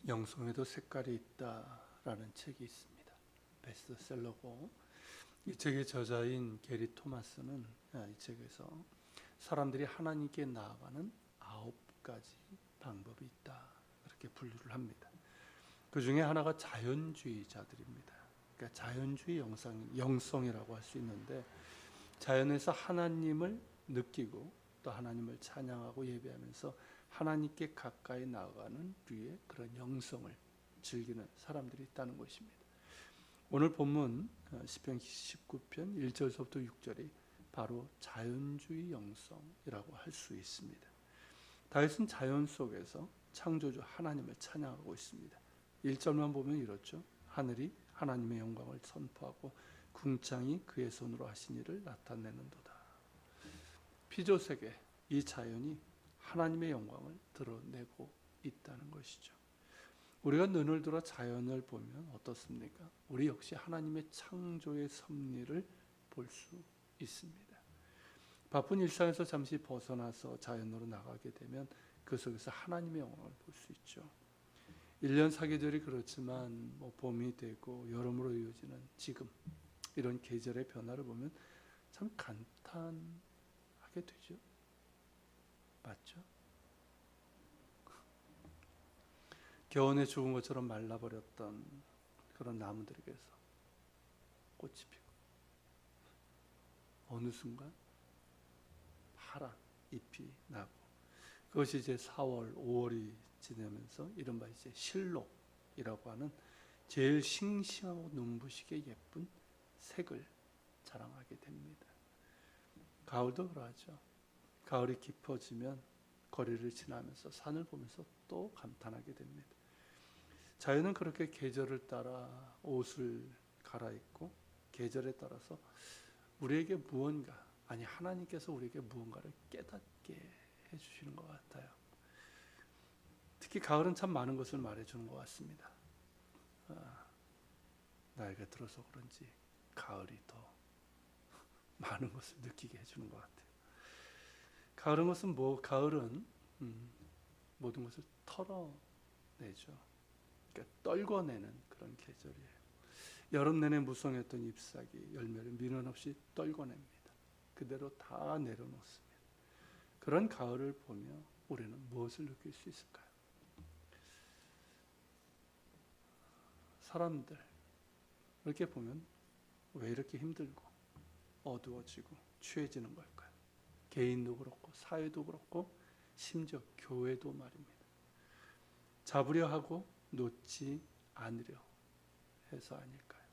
영성에도 색깔이 있다라는 책이 있습니다. 베스트셀러고 이 책의 저자인 게리 토마스는 이 책에서 사람들이 하나님께 나아가는 9가지 방법이 있다 그렇게 분류를 합니다. 그 중에 하나가 자연주의자들입니다. 그러니까 자연주의 영성이라고 할 수 있는데, 자연에서 하나님을 느끼고 또 하나님을 찬양하고 예배하면서 하나님께 가까이 나아가는 류의 그런 영성을 즐기는 사람들이 있다는 것입니다. 오늘 본문 시편 19편 1절부터 6절이 바로 자연주의 영성이라고 할 수 있습니다. 다윗은 자연 속에서 창조주 하나님을 찬양하고 있습니다. 1절만 보면 이렇죠. 하늘이 하나님의 영광을 선포하고 궁창이 그의 손으로 하신 일을 나타내는도다. 피조세계 이 자연이 하나님의 영광을 드러내고 있다는 것이죠. 우리가 눈을 들어 자연을 보면 어떻습니까? 우리 역시 하나님의 창조의 섭리를 볼 수 있습니다. 바쁜 일상에서 잠시 벗어나서 자연으로 나가게 되면 그 속에서 하나님의 영광을 볼 수 있죠. 1년 사계절이 그렇지만 봄이 되고 여름으로 이어지는 지금 이런 계절의 변화를 보면 참 감탄하게 되죠. 맞죠? 겨우내 죽은 것처럼 말라버렸던 그런 나무들에게서 꽃이 피고 어느 순간 파란 잎이 나고, 그것이 이제 4월, 5월이 지나면서 이른바 이제 실록이라고 하는 제일 싱싱하고 눈부시게 예쁜 색을 자랑하게 됩니다. 가을도 그러하죠. 가을이 깊어지면 거리를 지나면서 산을 보면서 또 감탄하게 됩니다. 자연은 그렇게 계절을 따라 옷을 갈아입고 계절에 따라서 우리에게 무언가, 아니 하나님께서 우리에게 무언가를 깨닫게 해주시는 것 같아요. 특히 가을은 참 많은 것을 말해주는 것 같습니다. 나이가 들어서 그런지 가을이 더 많은 것을 느끼게 해주는 것 같아요. 가을은 모든 것을 털어내죠. 그러니까 떨궈내는 그런 계절이에요. 여름 내내 무성했던 잎사귀, 열매를 미련 없이 떨궈냅니다. 그대로 다 내려놓습니다. 그런 가을을 보며 우리는 무엇을 느낄 수 있을까요? 사람들 이렇게 보면 왜 이렇게 힘들고 어두워지고 취해지는 걸까요? 개인도 그렇고 사회도 그렇고 심지어 교회도 말입니다. 잡으려 하고 놓지 않으려 해서 아닐까요?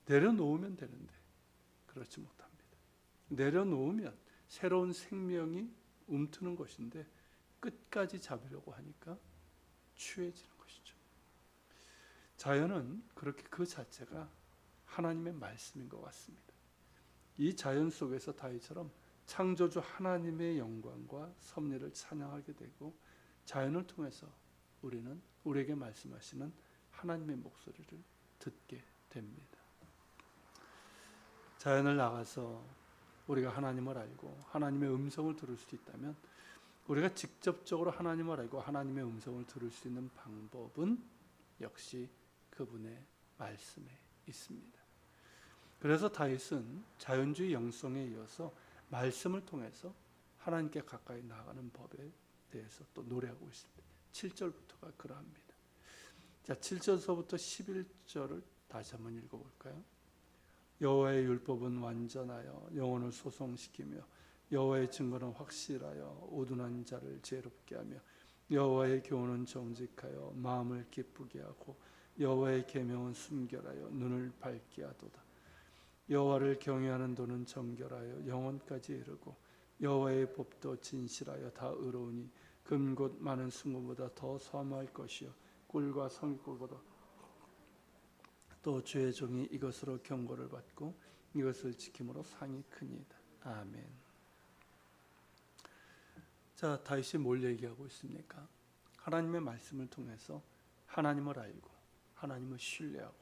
내려놓으면 되는데 그렇지 못합니다. 내려놓으면 새로운 생명이 움트는 것인데 끝까지 잡으려고 하니까 취해지는 것이죠. 자연은 그렇게 그 자체가 하나님의 말씀인 것 같습니다. 이 자연 속에서 다윗처럼 창조주 하나님의 영광과 섭리를 찬양하게 되고, 자연을 통해서 우리는 우리에게 말씀하시는 하나님의 목소리를 듣게 됩니다. 자연을 나가서 우리가 하나님을 알고 하나님의 음성을 들을 수 있다면, 우리가 직접적으로 하나님을 알고 하나님의 음성을 들을 수 있는 방법은 역시 그분의 말씀에 있습니다. 그래서 다윗은 자연주의 영성에 이어서 말씀을 통해서 하나님께 가까이 나아가는 법에 대해서 또 노래하고 있습니다. 7절부터가 그러합니다. 자, 7절서부터 11절을 다시 한번 읽어볼까요? 여호와의 율법은 완전하여 영혼을 소송시키며 여호와의 증거는 확실하여 우둔한 자를 지혜롭게 하며 여호와의 교훈은 정직하여 마음을 기쁘게 하고 여호와의 계명은 순결하여 눈을 밝게 하도다. 여호와를 경외하는 도는 정결하여 영혼까지 이르고 여호와의 법도 진실하여 다 의로우니 금곧 많은 순금보다 더 선할 것이요 꿀과 성꿀보다 또 주의 종이 이것으로 경고를 받고 이것을 지킴으로 상이 크니이다. 아멘. 자, 다윗이 뭘 얘기하고 있습니까? 하나님의 말씀을 통해서 하나님을 알고 하나님을 신뢰하고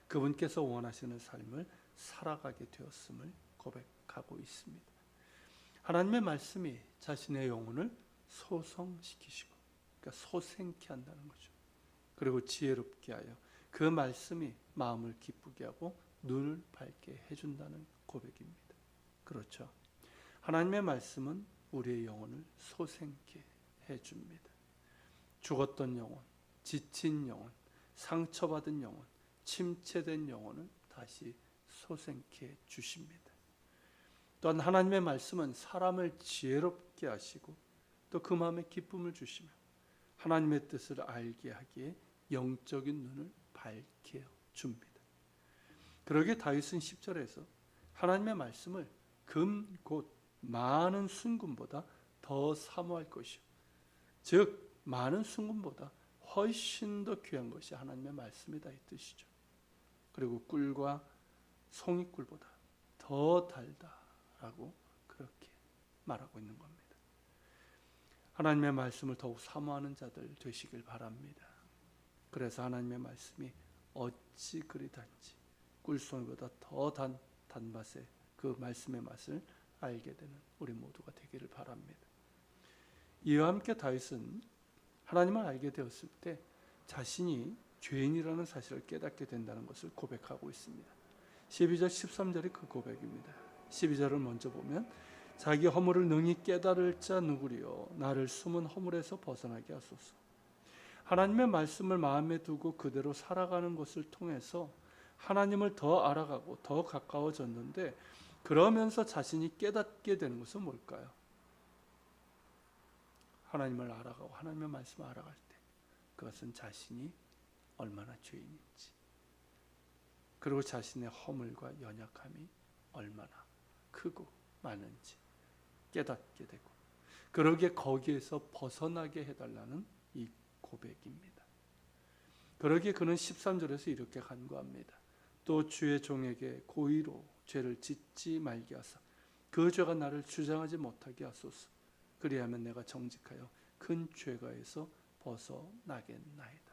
그분께서 원하시는 삶을 살아가게 되었음을 고백하고 있습니다. 하나님의 말씀이 자신의 영혼을 소성시키시고, 그러니까 소생케 한다는 거죠. 그리고 지혜롭게 하여 그 말씀이 마음을 기쁘게 하고 눈을 밝게 해준다는 고백입니다. 그렇죠. 하나님의 말씀은 우리의 영혼을 소생케 해줍니다. 죽었던 영혼, 지친 영혼, 상처받은 영혼, 침체된 영혼을 다시 소생케 주십니다. 또한 하나님의 말씀은 사람을 지혜롭게 하시고 또 그 마음에 기쁨을 주시며 하나님의 뜻을 알게 하기에 영적인 눈을 밝혀 줍니다. 그러기에 다윗은 10절에서 하나님의 말씀을 금 곧 많은 순금보다 더 사모할 것이요, 즉 많은 순금보다 훨씬 더 귀한 것이 하나님의 말씀이다 이 뜻이죠. 그리고 꿀과 송이꿀보다 더 달다라고 그렇게 말하고 있는 겁니다. 하나님의 말씀을 더욱 사모하는 자들 되시길 바랍니다. 그래서 하나님의 말씀이 어찌 그리 단지 꿀송이보다 더 단 단맛의 그 말씀의 맛을 알게 되는 우리 모두가 되기를 바랍니다. 이와 함께 다윗은 하나님을 알게 되었을 때 자신이 죄인이라는 사실을 깨닫게 된다는 것을 고백하고 있습니다. 12절 13절이 그 고백입니다. 12절을 먼저 보면 자기 허물을 능히 깨달을 자 누구리요, 나를 숨은 허물에서 벗어나게 하소서. 하나님의 말씀을 마음에 두고 그대로 살아가는 것을 통해서 하나님을 더 알아가고 더 가까워졌는데, 그러면서 자신이 깨닫게 되는 것은 뭘까요? 하나님을 알아가고 하나님의 말씀을 알아갈 때 그것은 자신이 얼마나 죄인인지, 그리고 자신의 허물과 연약함이 얼마나 크고 많은지 깨닫게 되고, 그러기에 거기에서 벗어나게 해달라는 이 고백입니다. 그러기에 그는 13절에서 이렇게 간구합니다. 또 주의 종에게 고의로 죄를 짓지 말게 하사 그 죄가 나를 주장하지 못하게 하소서. 그리하면 내가 정직하여 큰 죄가에서 벗어나겠나이다.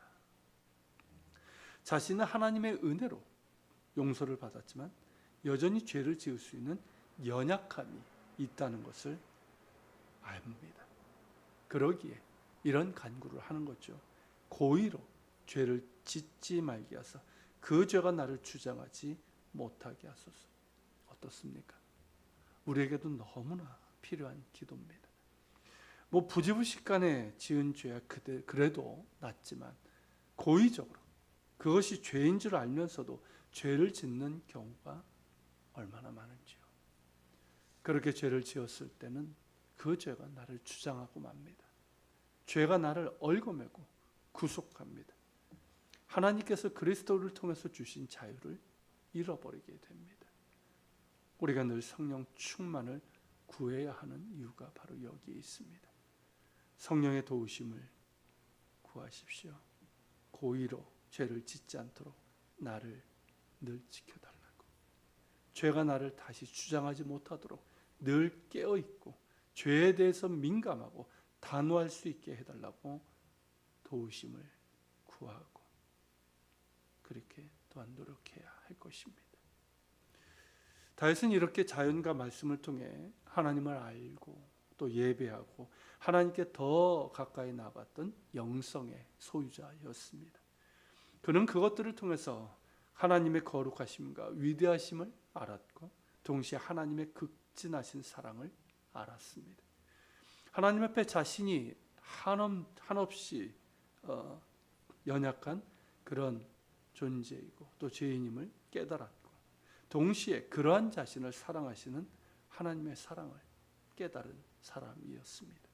자신은 하나님의 은혜로 용서를 받았지만 여전히 죄를 지을 수 있는 연약함이 있다는 것을 압니다. 그러기에 이런 간구를 하는 거죠. 고의로 죄를 짓지 말게 하사 그 죄가 나를 주장하지 못하게 하소서. 어떻습니까? 우리에게도 너무나 필요한 기도입니다. 부지불식간에 지은 죄야 그래도 낫지만 고의적으로 그것이 죄인 줄 알면서도 죄를 짓는 경우가 얼마나 많은지요. 그렇게 죄를 지었을 때는 그 죄가 나를 주장하고 맙니다. 죄가 나를 얽어매고 구속합니다. 하나님께서 그리스도를 통해서 주신 자유를 잃어버리게 됩니다. 우리가 늘 성령 충만을 구해야 하는 이유가 바로 여기에 있습니다. 성령의 도우심을 구하십시오. 고의로 죄를 짓지 않도록 나를 늘 지켜달라고, 죄가 나를 다시 주장하지 못하도록 늘 깨어있고 죄에 대해서 민감하고 단호할 수 있게 해달라고 도우심을 구하고 그렇게 또한 노력해야 할 것입니다. 다윗은 이렇게 자연과 말씀을 통해 하나님을 알고 또 예배하고 하나님께 더 가까이 나갔던 영성의 소유자였습니다. 그는 그것들을 통해서 하나님의 거룩하심과 위대하심을 알았고 동시에 하나님의 극진하신 사랑을 알았습니다. 하나님 앞에 자신이 한없이 연약한 그런 존재이고 또 죄인임을 깨달았고, 동시에 그러한 자신을 사랑하시는 하나님의 사랑을 깨달은 사람이었습니다.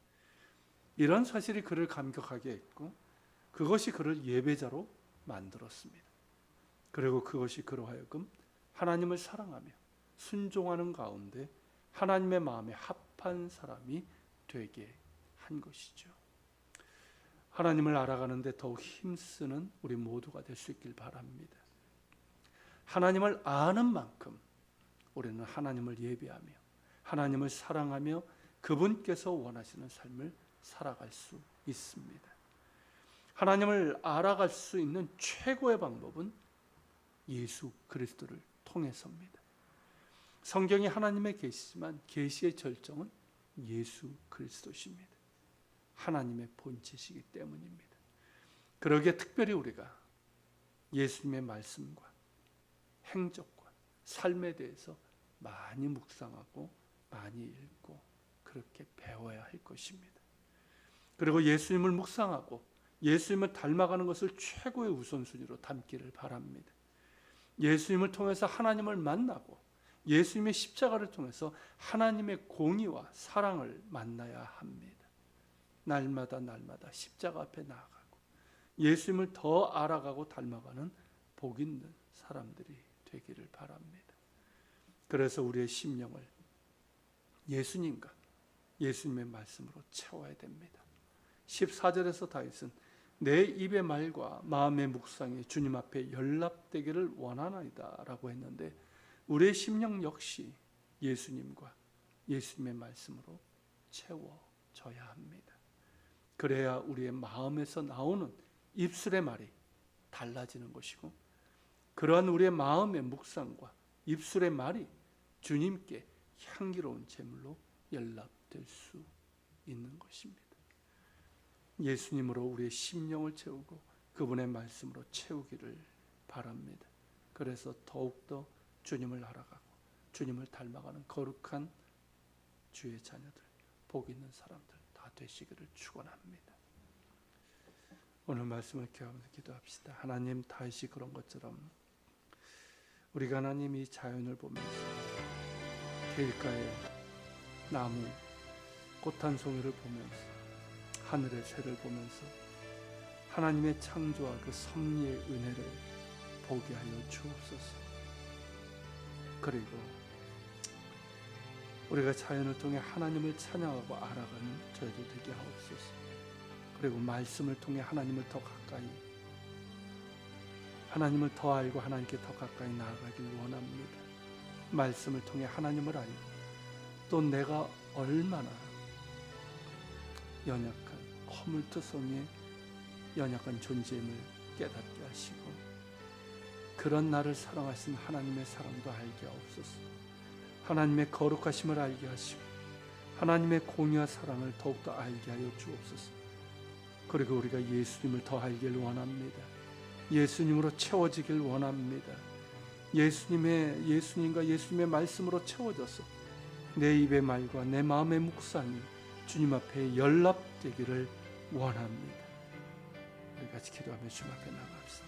이런 사실이 그를 감격하게 했고 그것이 그를 예배자로 만들었습니다. 그리고 그것이 그로 하여금 하나님을 사랑하며 순종하는 가운데 하나님의 마음에 합한 사람이 되게 한 것이죠. 하나님을 알아가는데 더욱 힘쓰는 우리 모두가 될 수 있길 바랍니다. 하나님을 아는 만큼 우리는 하나님을 예배하며 하나님을 사랑하며 그분께서 원하시는 삶을 살아갈 수 있습니다. 하나님을 알아갈 수 있는 최고의 방법은 예수 그리스도를 통해서입니다. 성경이 하나님의 계시지만 계시의 절정은 예수 그리스도십니다. 하나님의 본체시기 때문입니다. 그러기에 특별히 우리가 예수님의 말씀과 행적과 삶에 대해서 많이 묵상하고 많이 읽고 그렇게 배워야 할 것입니다. 그리고 예수님을 묵상하고 예수님을 닮아가는 것을 최고의 우선순위로 담기를 바랍니다. 예수님을 통해서 하나님을 만나고 예수님의 십자가를 통해서 하나님의 공의와 사랑을 만나야 합니다. 날마다 십자가 앞에 나아가고 예수님을 더 알아가고 닮아가는 복 있는 사람들이 되기를 바랍니다. 그래서 우리의 심령을 예수님과 예수님의 말씀으로 채워야 됩니다. 14절에서 다윗은 내 입의 말과 마음의 묵상이 주님 앞에 연락되기를 원하나이다 라고 했는데 우리의 심령 역시 예수님과 예수님의 말씀으로 채워져야 합니다. 그래야 우리의 마음에서 나오는 입술의 말이 달라지는 것이고 그러한 우리의 마음의 묵상과 입술의 말이 주님께 향기로운 제물로 연락될 수 있는 것입니다. 예수님으로 우리의 심령을 채우고 그분의 말씀으로 채우기를 바랍니다. 그래서 더욱더 주님을 알아가고 주님을 닮아가는 거룩한 주의 자녀들, 복 있는 사람들 다 되시기를 축원합니다. 오늘 말씀을 기억하면서 기도합시다. 하나님, 다윗이 그런 것처럼 우리가 하나님 이 자연을 보면서 길가의 나무, 꽃 한 송이를 보면서 하늘의 새를 보면서 하나님의 창조와 그 섭리의 은혜를 보게 하여 주옵소서. 그리고 우리가 자연을 통해 하나님을 찬양하고 알아가는 저희도 되게 하옵소서. 그리고 말씀을 통해 하나님을 더 가까이, 하나님을 더 알고 하나님께 더 가까이 나아가길 원합니다. 말씀을 통해 하나님을 알고 또 내가 얼마나 연약한 허물투성이의 연약한 존재임을 깨닫게 하시고 그런 나를 사랑하신 하나님의 사랑도 알게 하옵소서. 하나님의 거룩하심을 알게 하시고 하나님의 공의와 사랑을 더욱더 알게 하여 주옵소서. 그리고 우리가 예수님을 더 알길 원합니다. 예수님으로 채워지길 원합니다. 예수님과 예수님의 말씀으로 채워져서 내 입의 말과 내 마음의 묵상이 주님 앞에 연락되기를 원합니다. 우리 같이 기도하며 주님 앞에 나갑시다.